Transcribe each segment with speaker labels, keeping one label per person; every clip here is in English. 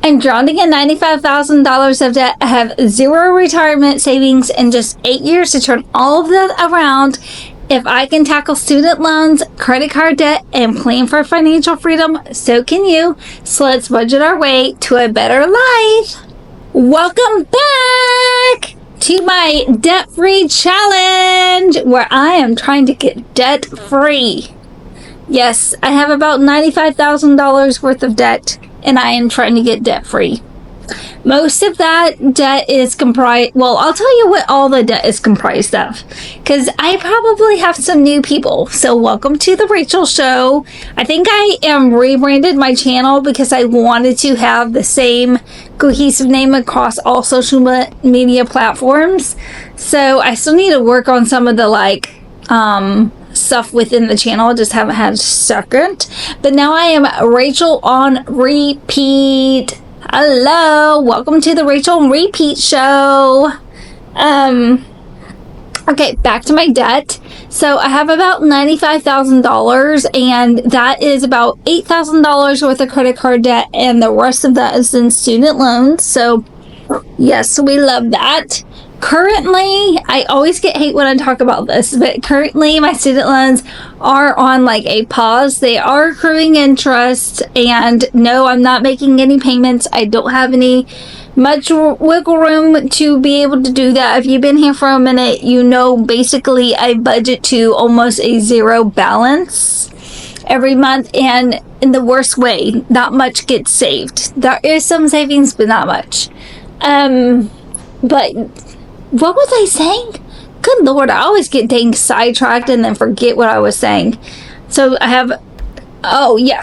Speaker 1: I'm drowning in $95,000 of debt. I have zero retirement savings and just 8 years to turn all of that around. If I can tackle student loans, credit card debt, and plan for financial freedom, so can you. So let's budget our way to a better life. Welcome back to my debt-free challenge, where I am trying to get debt-free. Yes, I have about $95,000 worth of debt, and I am trying to get debt-free. Most of that debt is comprised, well, I'll tell you what all the debt is comprised of, because I probably have some new people. So welcome to the Rachel Show. I think I am rebranded my channel because I wanted to have the same cohesive name across all social media platforms. So I still need to work on some of the stuff within the channel. I just haven't had a second. But now I am Rachel on repeat. Hello, welcome to the Rachel on Repeat Show. Okay, back to my debt. So I have about $95,000, and that is about $8,000 worth of credit card debt, and the rest of that is in student loans. So yes, we love that. Currently, I always get hate when I talk about this, but currently my student loans are on a pause. They are accruing interest, and no, I'm not making any payments. I don't have any much wiggle room to be able to do that. If you've been here for a minute, you know basically I budget to almost a zero balance every month, and in the worst way, not much gets saved. There is some savings, but not much. But what was I saying? Good Lord, I always get dang sidetracked and then forget what I was saying. So I have,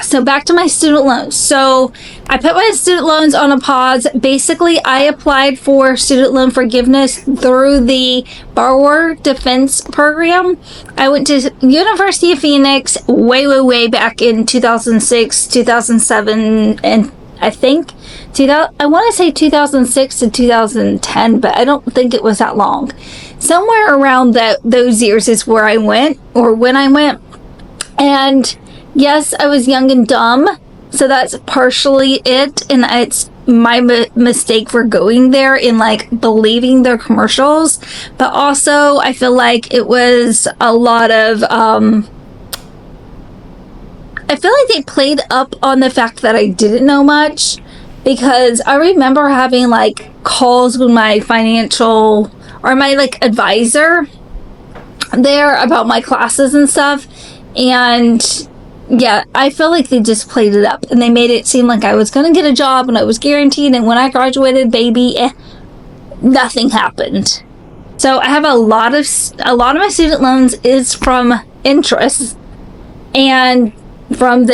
Speaker 1: so back to my student loans. So I put my student loans on a pause. Basically, I applied for student loan forgiveness through the Borrower Defense Program. I went to University of Phoenix way back in 2006, 2007, and I think I want to say 2006 to 2010, but I don't think it was that long. Somewhere around those years is where I went, or when I went. And yes, I was young and dumb, so that's partially it. And it's my mistake for going there and believing their commercials. But also, I feel like it was a lot of I feel like they played up on the fact that I didn't know much, because I remember having calls with my financial or my advisor there about my classes and stuff. And yeah, I feel like they just played it up and they made it seem like I was going to get a job and I was guaranteed. And when I graduated, nothing happened. So I have a lot of my student loans is from interest, and from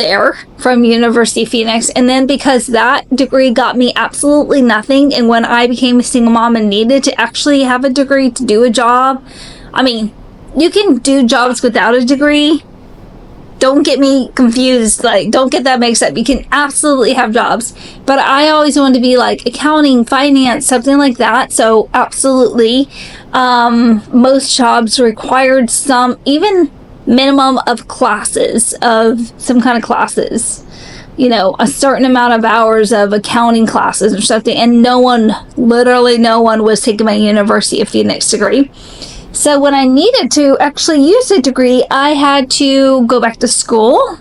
Speaker 1: University of Phoenix. And then because that degree got me absolutely nothing, and when I became a single mom and needed to actually have a degree to do a job, I mean, you can do jobs without a degree. Don't get me confused. Don't get that mixed up. You can absolutely have jobs. But I always wanted to be accounting, finance, something like that. So absolutely. Most jobs required some, even minimum of classes, of some kind of classes, a certain amount of hours of accounting classes or something, and literally no one was taking my University of Phoenix degree. So when I needed to actually use a degree, I had to go back to school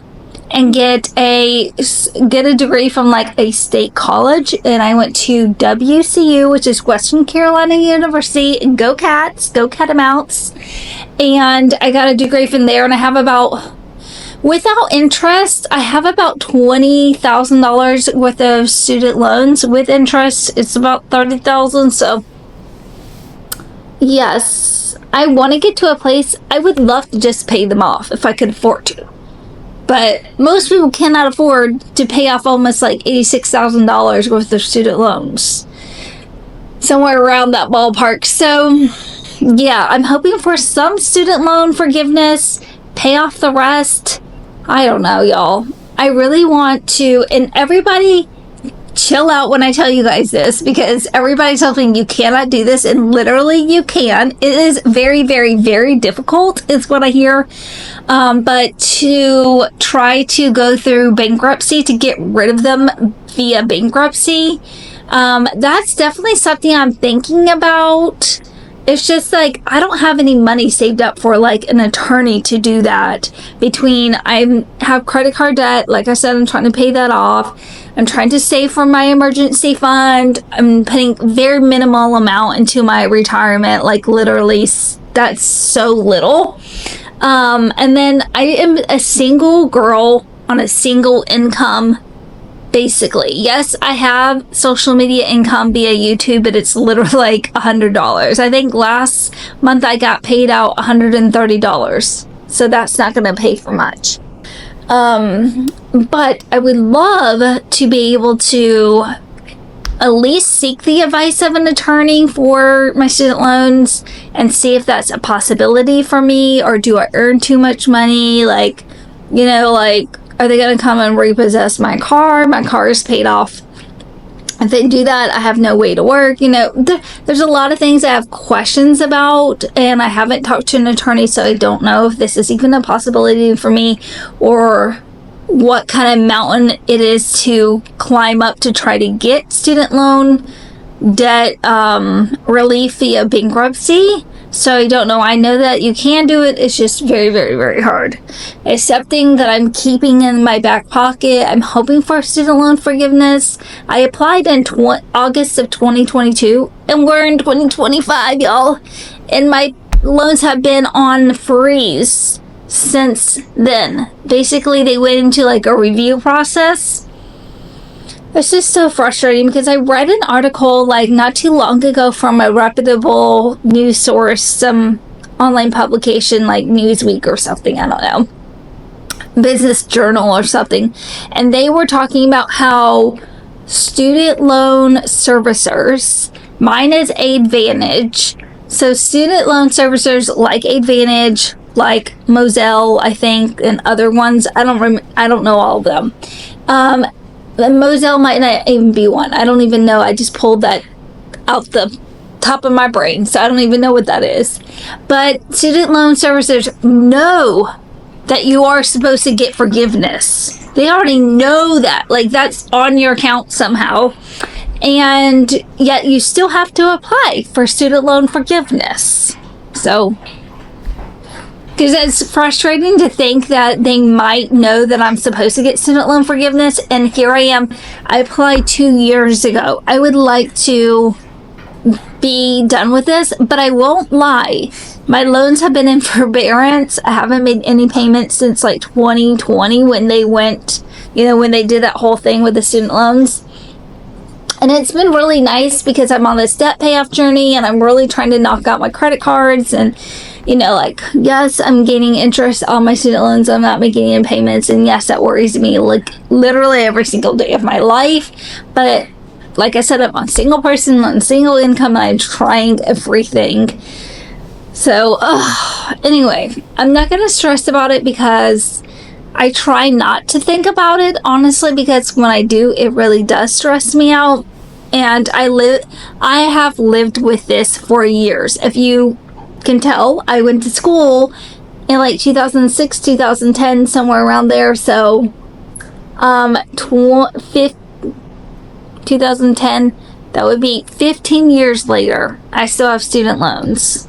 Speaker 1: and get a degree from a state college, and I went to WCU, which is Western Carolina University. Go Cats, go Catamounts. And I got a degree from there, and I have without interest, I have about $20,000 worth of student loans. With interest, it's about $30,000. So yes, I want to get to a place, I would love to just pay them off if I could afford to. But most people cannot afford to pay off almost $86,000 worth of student loans. Somewhere around that ballpark. So yeah, I'm hoping for some student loan forgiveness, pay off the rest. I don't know, y'all. I really want to, and everybody chill out when I tell you guys this, because everybody tells me you cannot do this, and literally you can. It is very, very, very difficult, is what I hear. But to try to go through bankruptcy, to get rid of them via bankruptcy, that's definitely something I'm thinking about. It's just like, I don't have any money saved up for like an attorney to do that. Between I have credit card debt, like I said, I'm trying to pay that off. I'm trying to save for my emergency fund. I'm putting very minimal amount into my retirement, like literally that's so little. And then I am a single girl on a single income. Basically, yes, I have social media income via YouTube, but it's literally like $100. I think last month I got paid out $130. So that's not going to pay for much. But I would love to be able to at least seek the advice of an attorney for my student loans and see if that's a possibility for me, or do I earn too much money? Like, you know, like, are they going to come and repossess my car? My car is paid off. If they do that, I have no way to work. You know, there's a lot of things I have questions about, and I haven't talked to an attorney, so I don't know if this is even a possibility for me, or what kind of mountain it is to climb up to try to get student loan debt relief via bankruptcy. So I don't know. I know that you can do it. It's just very, very, very hard. It's something that I'm keeping in my back pocket. I'm hoping for student loan forgiveness. I applied in August of 2022, and we're in 2025, y'all. And my loans have been on freeze since then. Basically, they went into like a review process. It's just so frustrating, because I read an article like not too long ago from a reputable news source, some online publication like Newsweek or something, I don't know, Business Journal or something, and they were talking about how student loan servicers, mine is Advantage, so student loan servicers like Advantage, like Moselle, I think, and other ones, I don't know all of them. Moselle might not even be one. I don't even know. I just pulled that out the top of my brain, so I don't even know what that is. But student loan servicers know that you are supposed to get forgiveness. They already know that. Like, that's on your account somehow. And yet you still have to apply for student loan forgiveness. So, because it's frustrating to think that they might know that I'm supposed to get student loan forgiveness, and here I am. I applied 2 years ago. I would like to be done with this, but I won't lie. My loans have been in forbearance. I haven't made any payments since like 2020, when they went, you know, when they did that whole thing with the student loans. And it's been really nice, because I'm on this debt payoff journey, and I'm really trying to knock out my credit cards, and you know, like, yes, I'm gaining interest on my student loans. I'm not making any payments. And yes, that worries me like literally every single day of my life. But like I said, I'm a single person on single income, and I'm trying everything. So, anyway, I'm not going to stress about it, because I try not to think about it, honestly, because when I do, it really does stress me out. And I have lived with this for years. If you can tell, I went to school in like 2006, 2010, somewhere around there. So 2010, that would be 15 years later, I still have student loans.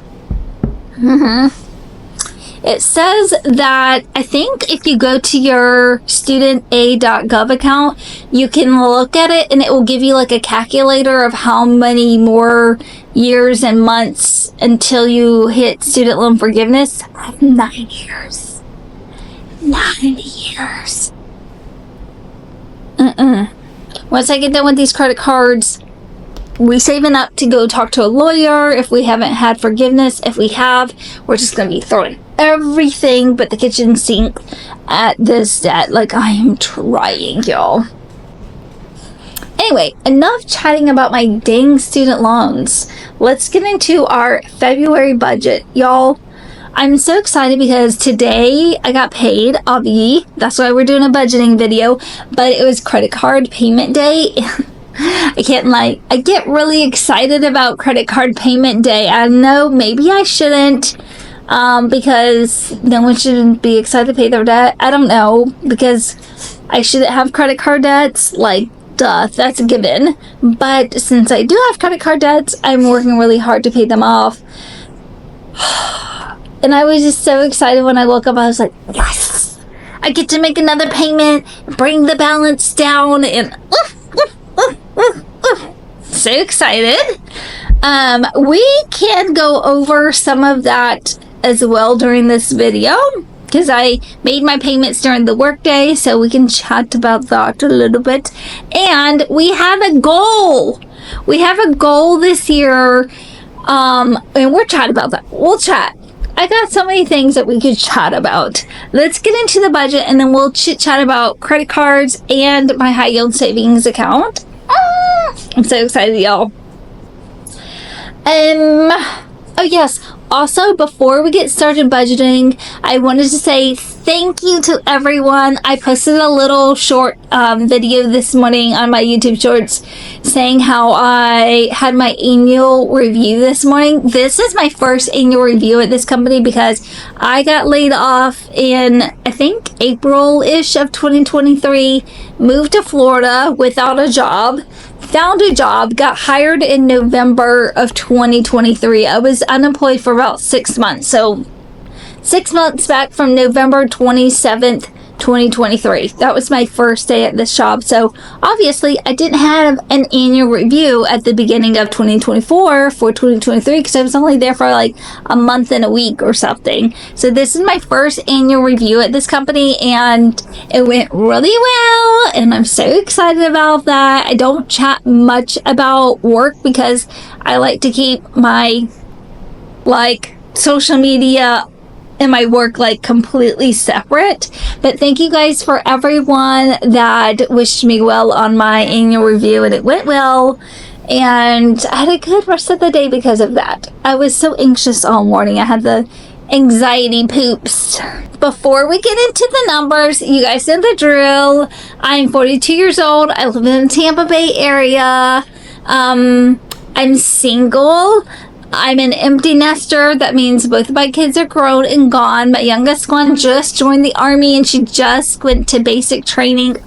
Speaker 1: It says that, I think if you go to your studenta.gov account, you can look at it, and it will give you like a calculator of how many more years and months until you hit student loan forgiveness. I have 9 years. 9 years. Once I get done with these credit cards, we saving up to go talk to a lawyer if we haven't had forgiveness. If we have, we're just going to be throwing everything but the kitchen sink at this debt. Like, I am trying, y'all. Anyway, enough chatting about my dang student loans. Let's get into our February budget. Y'all, I'm so excited because today I got paid, obviously. That's why we're doing a budgeting video. But it was credit card payment day. I can't lie. I get really excited about credit card payment day. I know maybe I shouldn't, because no one should be excited to pay their debt. I don't know, because I shouldn't have credit card debts. Like, duh, that's a given. But since I do have credit card debts, I'm working really hard to pay them off. And I was just so excited when I woke up. I was like, yes! I get to make another payment, bring the balance down, and so excited. We can go over some of that as well during this video, because I made my payments during the workday, so we can chat about that a little bit. And we have a goal. We have a goal this year, and we're chatting about that. We'll chat. I got so many things that we could chat about. Let's get into the budget, and then we'll chit-chat about credit cards and my high-yield savings account. I'm so excited, y'all. Oh yes, also, before we get started budgeting, I wanted to say thank you to everyone. I posted a little short video this morning on my YouTube shorts saying how I had my annual review this morning. This is my first annual review at this company because I got laid off in, I think, April-ish of 2023, moved to Florida without a job, found a job, got hired in November of 2023. I was unemployed for about 6 months. So 6 months back from November 27th, 2023. That was my first day at this job. So obviously I didn't have an annual review at the beginning of 2024 for 2023 because I was only there for like a month and a week or something. So this is my first annual review at this company, and it went really well, and I'm so excited about that. I don't chat much about work because I like to keep my social media and my work completely separate. But thank you guys for everyone that wished me well on my annual review, and it went well, and I had a good rest of the day because of that. I was so anxious all morning. I had the anxiety poops. Before we get into the numbers, you guys know the drill. I'm 42 years old. I live in the Tampa Bay area. I'm single. I'm an empty nester. That means both of my kids are grown and gone. My youngest one just joined the army, and she just went to basic training.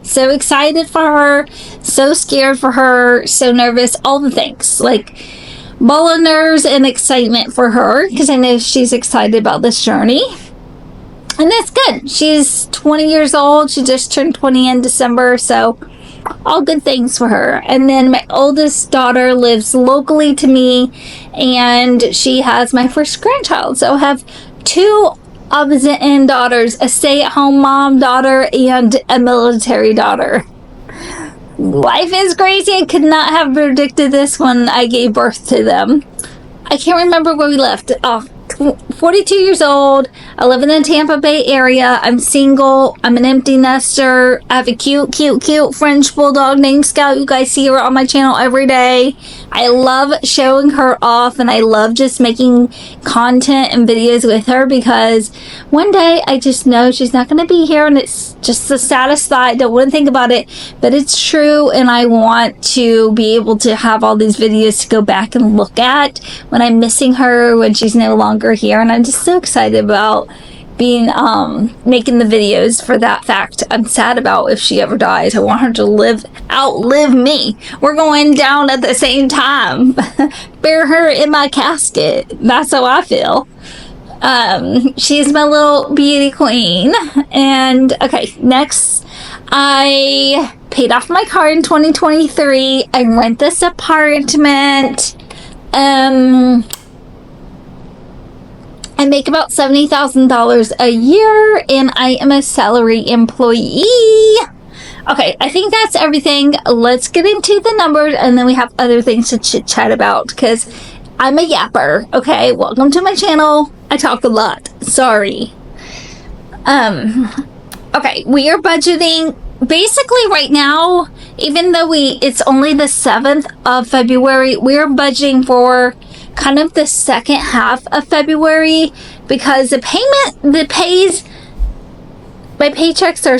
Speaker 1: So excited for her. So scared for her. So nervous. All the things. Ball of nerves and excitement for her, because I know she's excited about this journey. And that's good. She's 20 years old. She just turned 20 in December. So all good things for her. And then my oldest daughter lives locally to me, and she has my first grandchild. So I have two opposite end daughters, a stay-at-home mom daughter and a military daughter. Life is crazy. I could not have predicted this when I gave birth to them. I can't remember where we left off. 42 years old. I live in the Tampa Bay area. I'm single. I'm an empty nester. I have a cute French bulldog named Scout. You guys see her on my channel every day. I love showing her off, and I love just making content and videos with her, because one day I just know she's not going to be here, and it's just the saddest thought. I don't want to think about it, but it's true, and I want to be able to have all these videos to go back and look at when I'm missing her, when she's no longer here. And I'm just so excited about being making the videos for that fact. I'm sad about if she ever dies. I want her to outlive me. We're going down at the same time. Bury her in my casket. That's how I feel. She's my little beauty queen. And okay, next, I paid off my car in 2023. I rent this apartment. I make about $70,000 a year, and I am a salary employee. Okay, I think that's everything. Let's get into the numbers, and then we have other things to chit-chat about, because I'm a yapper. Okay, welcome to my channel. I talk a lot. Sorry. Okay, we are budgeting. Basically, right now, even though it's only the 7th of February, we're budgeting for kind of the second half of February, because my paychecks are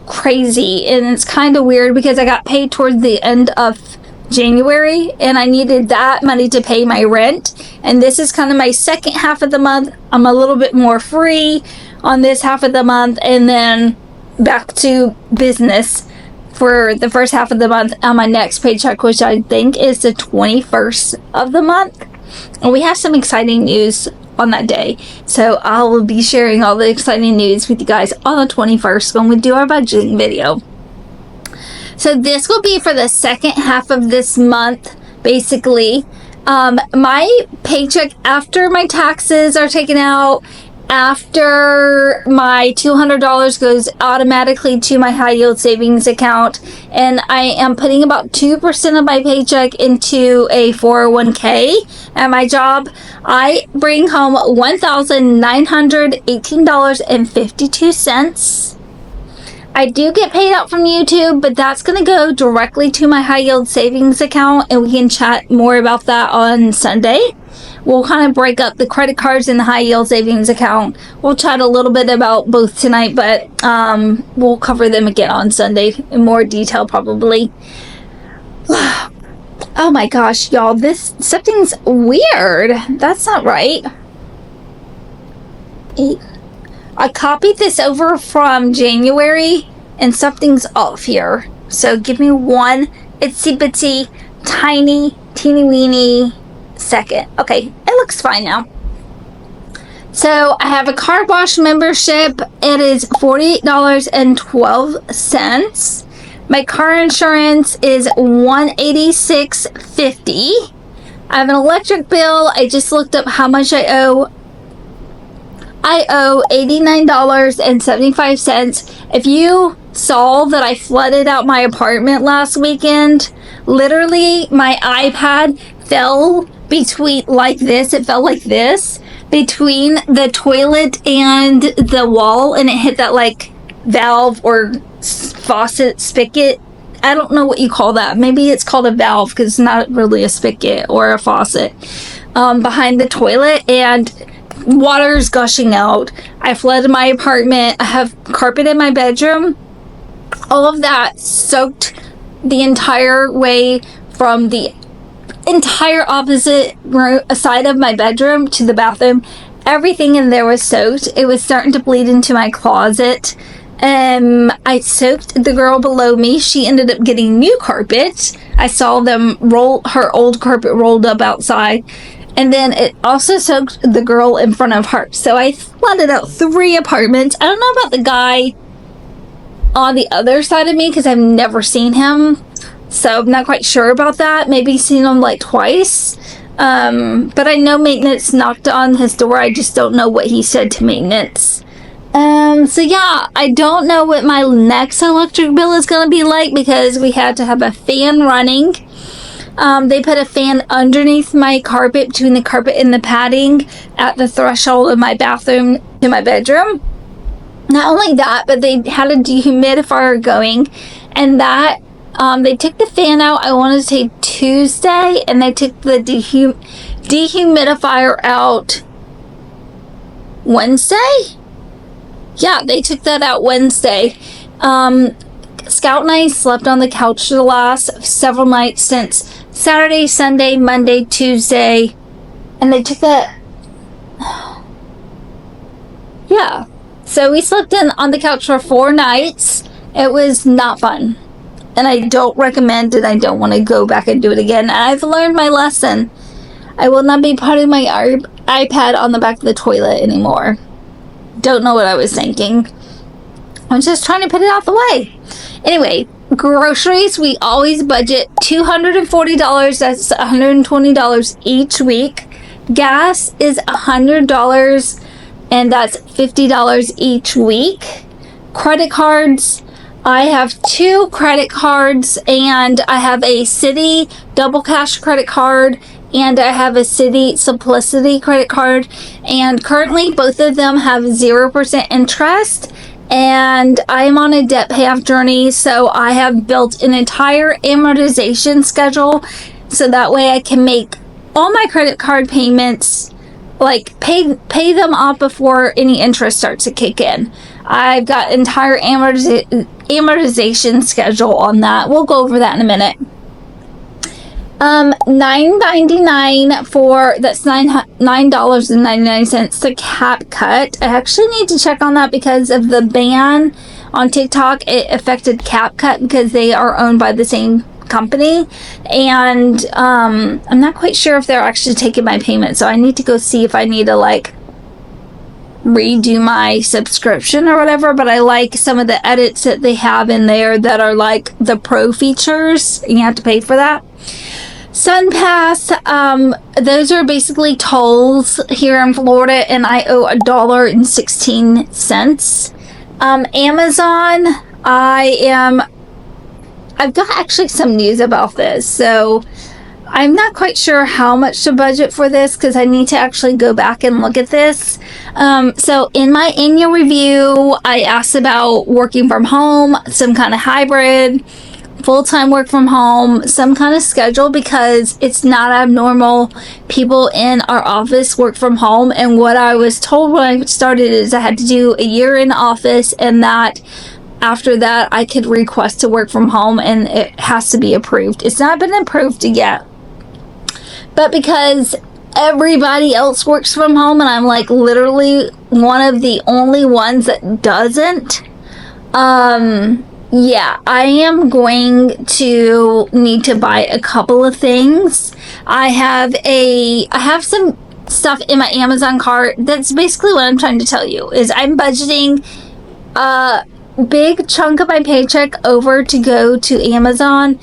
Speaker 1: crazy, and it's kind of weird because I got paid towards the end of January and I needed that money to pay my rent, and this is kind of my second half of the month. I'm a little bit more free on this half of the month, and then back to business for the first half of the month on my next paycheck, which I think is the 21st of the month. And we have some exciting news on that day, so I will be sharing all the exciting news with you guys on the 21st when we do our budgeting video. So this will be for the second half of this month, basically. My paycheck after my taxes are taken out, after my $200 goes automatically to my high yield savings account, and I am putting about 2% of my paycheck into a 401k at my job. I bring home $1,918.52. I do get paid out from YouTube, but that's going to go directly to my high yield savings account, and we can chat more about that on Sunday. We'll kind of break up the credit cards and the high yield savings account. We'll chat a little bit about both tonight, but we'll cover them again on Sunday in more detail probably. Oh my gosh, y'all, something's weird. That's not right. I copied this over from January and something's off here. So give me one itsy bitsy tiny teeny weeny second. Okay, it looks fine now. So I have a car wash membership. It is $48.12. My car insurance is $186.50. I have an electric bill. I just looked up how much I owe. I owe $89.75. If you saw that I flooded out my apartment last weekend, literally my iPad fell between like this. It fell like this between the toilet and the wall, and it hit that like valve or faucet spigot. I don't know what you call that. Maybe it's called a valve because it's not really a spigot or a faucet behind the toilet, and water's gushing out. I flooded my apartment. I have carpet in my bedroom. All of that soaked the entire way from the entire opposite side of my bedroom to the bathroom. Everything in there was soaked. It was starting to bleed into my closet. I soaked the girl below me. She ended up getting new carpet. I saw them roll her old carpet rolled up outside. And then it also soaked the girl in front of her. So I flooded out 3 apartments. I don't know about the guy on the other side of me because I've never seen him. So I'm not quite sure about that. Maybe seen him like twice. But I know maintenance knocked on his door. I just don't know what he said to maintenance. So yeah, I don't know what my next electric bill is going to be like because we had to have a fan running. They put a fan underneath my carpet, between the carpet and the padding at the threshold of my bathroom to my bedroom. Not only that, but they had a dehumidifier going, and that they took the fan out, I want to say Tuesday, and they took the dehumidifier out Wednesday? Yeah, they took that out Wednesday. Scout and I slept on the couch the last several nights since Saturday, Sunday, Monday, Tuesday, and they took that. Yeah, so we slept on the couch for 4 nights. It was not fun, and I don't recommend it. I don't want to go back and do it again. I've learned my lesson. I will not be putting my iPad on the back of the toilet anymore. Don't know what I was thinking. I'm just trying to put it out the way. Anyway, groceries, we always budget $240. That's $120 each week. Gas is $100, and that's $50 each week. Credit cards, I have 2 credit cards, and I have a Citi Double Cash credit card, and I have a Citi Simplicity credit card, and currently both of them have 0% interest. And I'm on a debt payoff journey, so I have built an entire amortization schedule so that way I can make all my credit card payments, like pay them off before any interest starts to kick in. I've got entire amortization schedule on that. We'll go over that in a minute. $9.99 for, that's $9.99 the CapCut. I actually need to check on that because of the ban on TikTok. It affected CapCut because they are owned by the same company, and I'm not quite sure if they're actually taking my payment, so I need to go see if I need to like redo my subscription or whatever. But I like some of the edits that they have in there that are like the pro features, and you have to pay for that. SunPass, those are basically tolls here in Florida, and I owe $1.16. Amazon, I've got actually some news about this, so I'm not quite sure how much to budget for this because I need to actually go back and look at this. So in my annual review, I asked about working from home, some kind of hybrid, full-time work from home, some kind of schedule, because it's not abnormal. People in our office work from home, and what I was told when I started is I had to do a year in office, and that after that I could request to work from home, and it has to be approved. It's not been approved yet, but because everybody else works from home and I'm like literally one of the only ones that doesn't, yeah, I am going to need to buy a couple of things. I have some stuff in my Amazon cart. That's basically what I'm trying to tell you, is I'm budgeting a big chunk of my paycheck over to go to Amazon.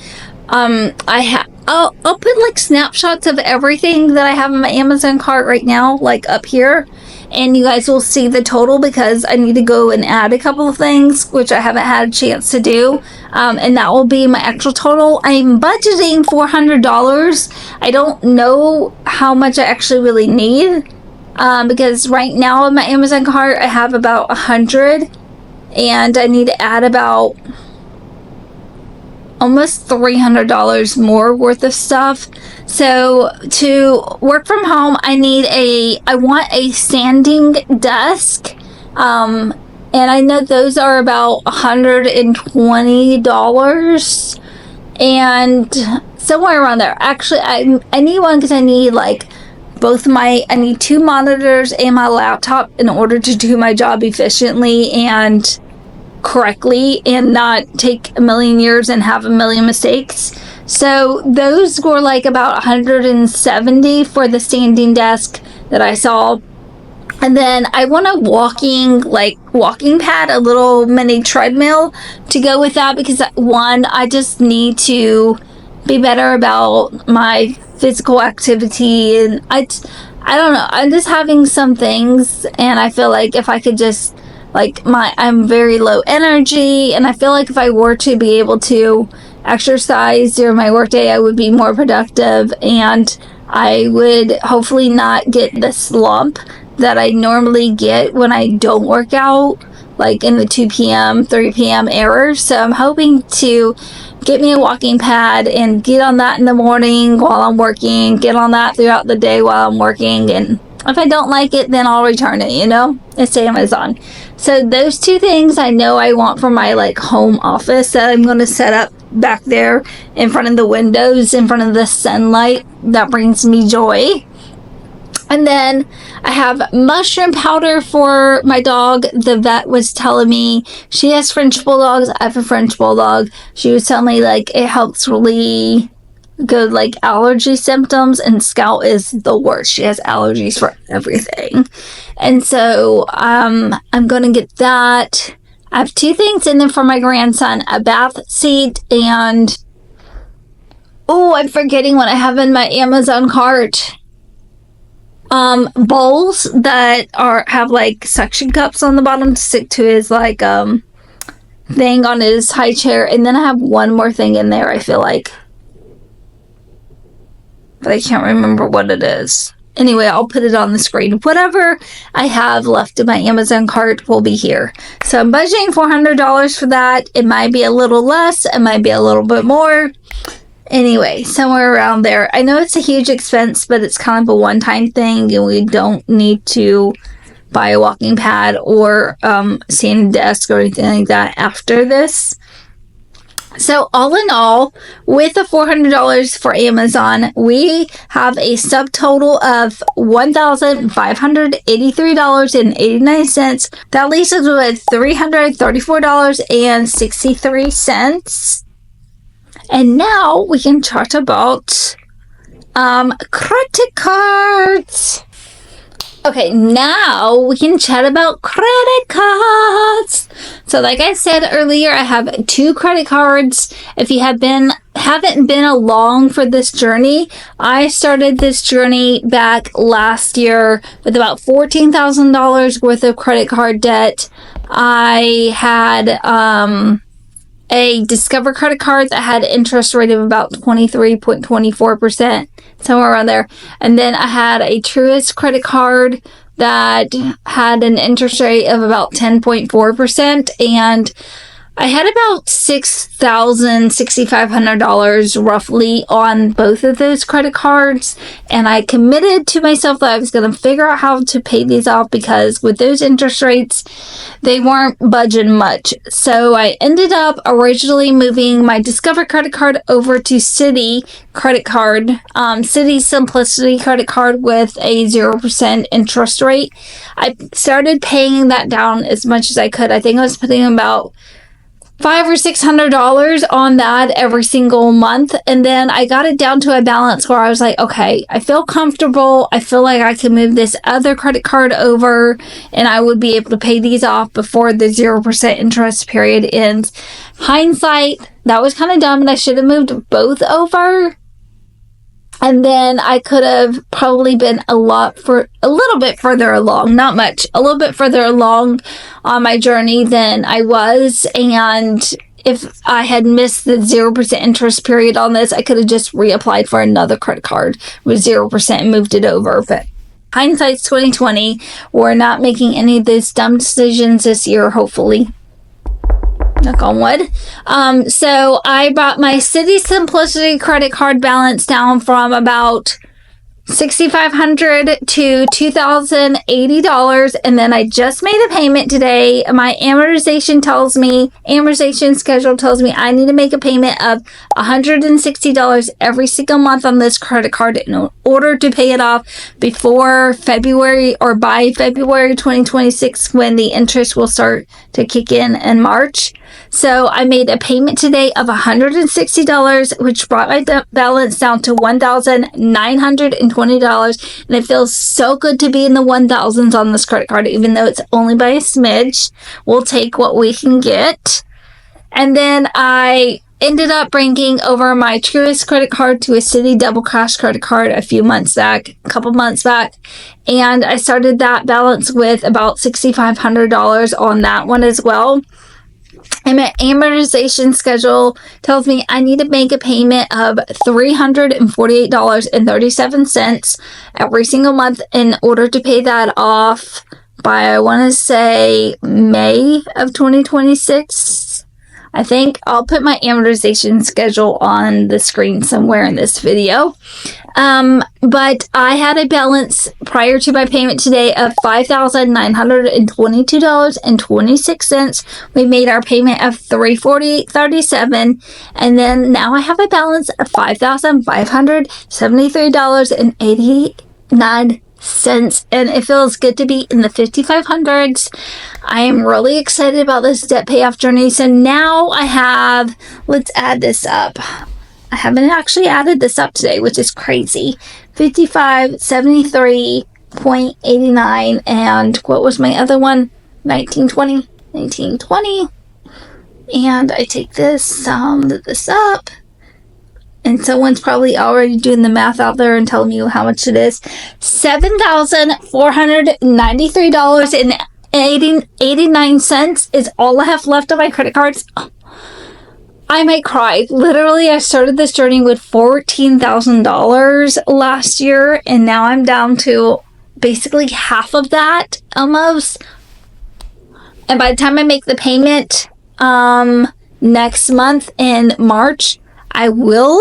Speaker 1: I'll put like snapshots of everything that I have in my Amazon cart right now, like up here, and you guys will see the total because I need to go and add a couple of things, which I haven't had a chance to do, and that will be my actual total. I'm budgeting $400. I don't know how much I actually really need, because right now in my Amazon cart I have about 100, and I need to add about almost $300 more worth of stuff. So to work from home, I want a standing desk, and I know those are about $120 and somewhere around there. Actually, I need one because I need like I need 2 monitors and my laptop in order to do my job efficiently and correctly and not take a million years and have a million mistakes. So those were like about $170 for the standing desk that I saw. And then I want a walking pad, a little mini treadmill to go with that, because one, I just need to be better about my physical activity, and I don't know, I'm just having some things, and I feel like if I could just I'm very low energy, and I feel like if I were to be able to exercise during my workday, I would be more productive, and I would hopefully not get the slump that I normally get when I don't work out, like in the 2 p.m., 3 p.m. errors. So I'm hoping to get me a walking pad and get on that in the morning while I'm working, get on that throughout the day while I'm working, and if I don't like it, then I'll return it, It's Amazon. So those 2 things I know I want for my home office that I'm going to set up back there in front of the windows, in front of the sunlight that brings me joy. And then I have mushroom powder for my dog. The vet was telling me she has French bulldogs. I have a French bulldog. She was telling me it helps really good allergy symptoms, and Scout is the worst. She has allergies for everything, and so I'm gonna get that. I have 2 things in there for my grandson: a bath seat, and I'm forgetting what I have in my Amazon cart. Bowls that have suction cups on the bottom to stick to his thing on his high chair, and then I have one more thing in there, I feel like, but I can't remember what it is. Anyway, I'll put it on the screen. Whatever I have left in my Amazon cart will be here. So I'm budgeting $400 for that. It might be a little less. It might be a little bit more. Anyway, somewhere around there. I know it's a huge expense, but it's kind of a one-time thing, and we don't need to buy a walking pad or sand desk or anything like that after this. So all in all, with the $400 for Amazon, we have a subtotal of $1,583.89. That leaves us with $334.63. And now we can talk about credit cards. Okay, now we can chat about credit cards. So like I said earlier, I have 2 credit cards. If you haven't been along for this journey, I started this journey back last year with about $14,000 worth of credit card debt. I had a Discover credit card that had an interest rate of about 23.24%, somewhere around there. And then I had a Truist credit card that had an interest rate of about 10.4%. And I had about $6,500 roughly on both of those credit cards, and I committed to myself that I was going to figure out how to pay these off because with those interest rates, they weren't budging much. So I ended up originally moving my Discover credit card over to Citi credit card, Citi Simplicity credit card with a 0% interest rate. I started paying that down as much as I could. I think I was putting about $500 or $600 on that every single month. And then I got it down to a balance where I was like, okay, I feel comfortable. I feel like I can move this other credit card over and I would be able to pay these off before the 0% interest period ends. Hindsight, that was kind of dumb and I should have moved both over. And then I could have probably been a little bit further along, not much, a little bit further along on my journey than I was. And if I had missed the 0% interest period on this, I could have just reapplied for another credit card with 0% and moved it over. But hindsight's 2020. We're not making any of those dumb decisions this year, hopefully. Knock on wood. So I brought my Citi Simplicity credit card balance down from about $6,500 to $2,080, and then I just made a payment today. My amortization schedule tells me I need to make a payment of $160 every single month on this credit card in order to pay it off before February or by February 2026, when the interest will start to kick in March. So I made a payment today of $160, which brought my balance down to $1,920. And it feels so good to be in the 1,000s on this credit card, even though it's only by a smidge. We'll take what we can get. And then I ended up bringing over my Truist credit card to a Citi Double Cash credit card a couple months back. And I started that balance with about $6,500 on that one as well. And my amortization schedule tells me I need to make a payment of $348.37 every single month in order to pay that off by, I want to say, May of 2026. I think I'll put my amortization schedule on the screen somewhere in this video. But I had a balance prior to my payment today of $5,922.26. We made our payment of $348.37, and then now I have a balance of $5,573.89. And it feels good to be in the 5,500s. I am really excited about this debt payoff journey. So now I have, let's add this up. I haven't actually added this up today, which is crazy. 5573.89, and what was my other one? 1920. And I take this, sum this up. And someone's probably already doing the math out there and telling you how much it is. $7,493.89 is all I have left on my credit cards. I might cry. Literally, I started this journey with $14,000 last year, and now I'm down to basically half of that, almost. And by the time I make the payment next month in March, I will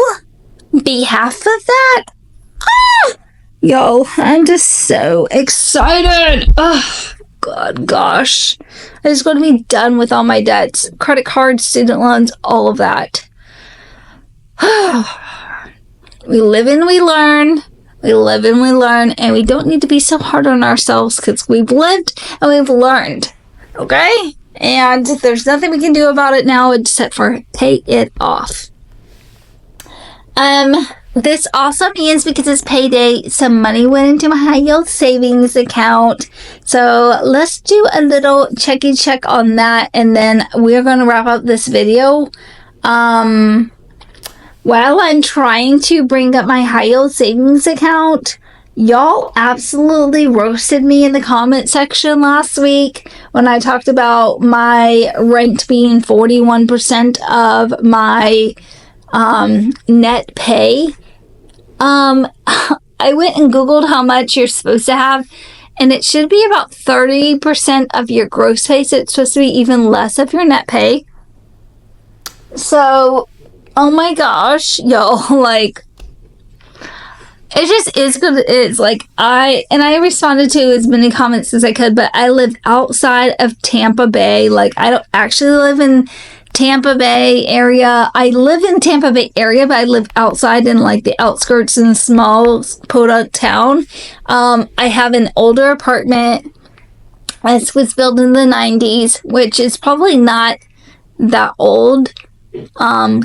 Speaker 1: be half of that. Yo, I'm just so excited. God, gosh. I just going to be done with all my debts. Credit cards, student loans, all of that. We live and we learn. We live and we learn. And we don't need to be so hard on ourselves because we've lived and we've learned. Okay? And there's nothing we can do about it now except for pay it off. This also means because it's payday, some money went into my high yield savings account. So let's do a little checky check on that. And then we're going to wrap up this video. While I'm trying to bring up my high yield savings account, y'all absolutely roasted me in the comment section last week when I talked about my rent being 41% of my net pay. I went and Googled how much you're supposed to have, and it should be about 30% of your gross pay, so it's supposed to be even less of your net pay. So, oh my gosh, y'all, like, it just is good. It's like, I responded to as many comments as I could, but I live outside of Tampa Bay. Like, I don't actually live in Tampa Bay area. I live in Tampa Bay area, but I live outside in like the outskirts in a small podunk town. I have an older apartment. This was built in the 90s, which is probably not that old.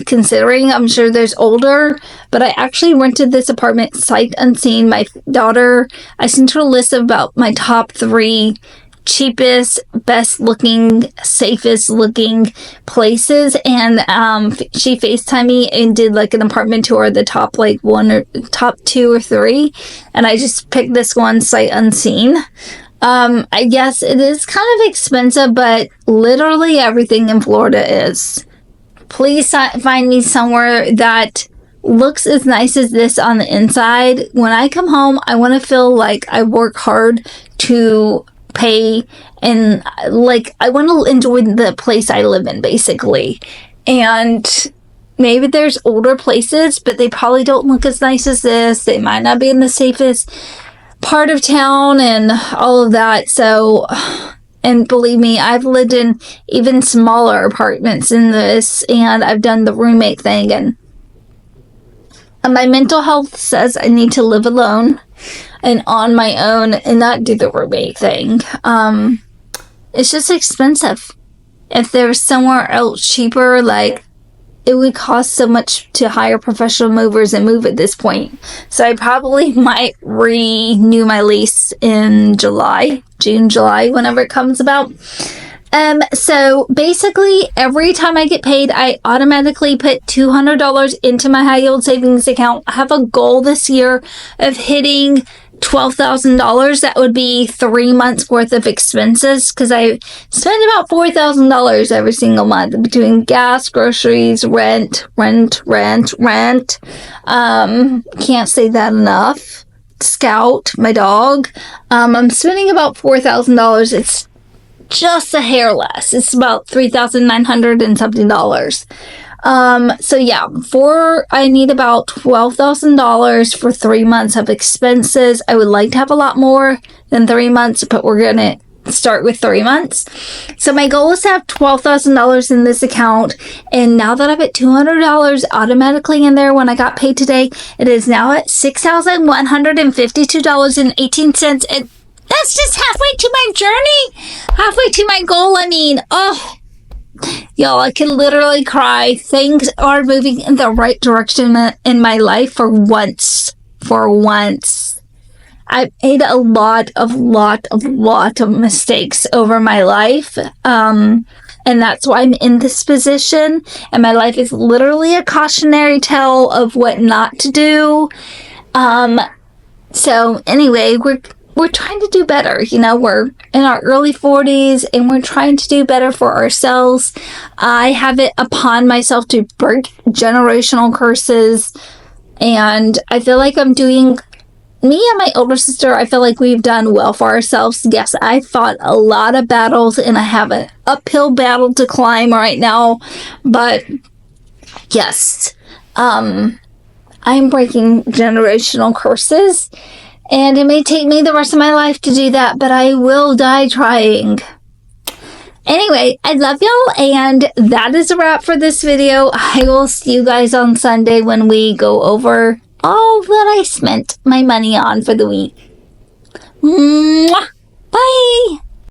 Speaker 1: Considering I'm sure there's older, but I actually rented this apartment sight unseen. My daughter, I sent her a list of about my top 3 cheapest, best looking, safest looking places, and she FaceTimed me and did like an apartment tour of the top like 1 or top 2 or 3, and I just picked this one sight unseen. I guess it is kind of expensive, but literally everything in Florida is. Please find me somewhere that looks as nice as this on the inside. When I come home, I want to feel like I work hard to pay, and like I want to enjoy the place I live in, basically. And maybe there's older places, but they probably don't look as nice as this. They might not be in the safest part of town and all of that. So, and believe me, I've lived in even smaller apartments in this, and I've done the roommate thing, and my mental health says I need to live alone and on my own and not do the roommate thing. It's just expensive. If there was somewhere else cheaper, like, it would cost so much to hire professional movers and move at this point. So I probably might renew my lease in June, July, whenever it comes about. So basically every time I get paid, I automatically put $200 into my high yield savings account. I have a goal this year of hitting $12,000. That would be 3 months worth of expenses, because I spend about $4,000 every single month between gas, groceries, rent. Can't say that enough. Scout, my dog. I'm spending about $4,000. It's just a hair less. It's about $3,900 and something dollars. So yeah, I need about $12,000 for 3 months of expenses. I would like to have a lot more than 3 months, but we're gonna start with 3 months. So my goal is to have $12,000 in this account, and now that I've got $200 automatically in there when I got paid today, it is now at $6,152.18, and that's just halfway to my journey, halfway to my goal. I mean, oh, y'all, I can literally cry. Things are moving in the right direction in my life for once. I've made a lot of mistakes over my life. And that's why I'm in this position. And my life is literally a cautionary tale of what not to do. So anyway, we're trying to do better. You know, we're in our early 40s and we're trying to do better for ourselves. I have it upon myself to break generational curses, and I feel like I'm doing, me and my older sister, I feel like we've done well for ourselves. Yes, I fought a lot of battles and I have an uphill battle to climb right now, but yes, I'm breaking generational curses. And it may take me the rest of my life to do that, but I will die trying. Anyway, I love y'all, and that is a wrap for this video. I will see you guys on Sunday when we go over all that I spent my money on for the week. Mwah! Bye!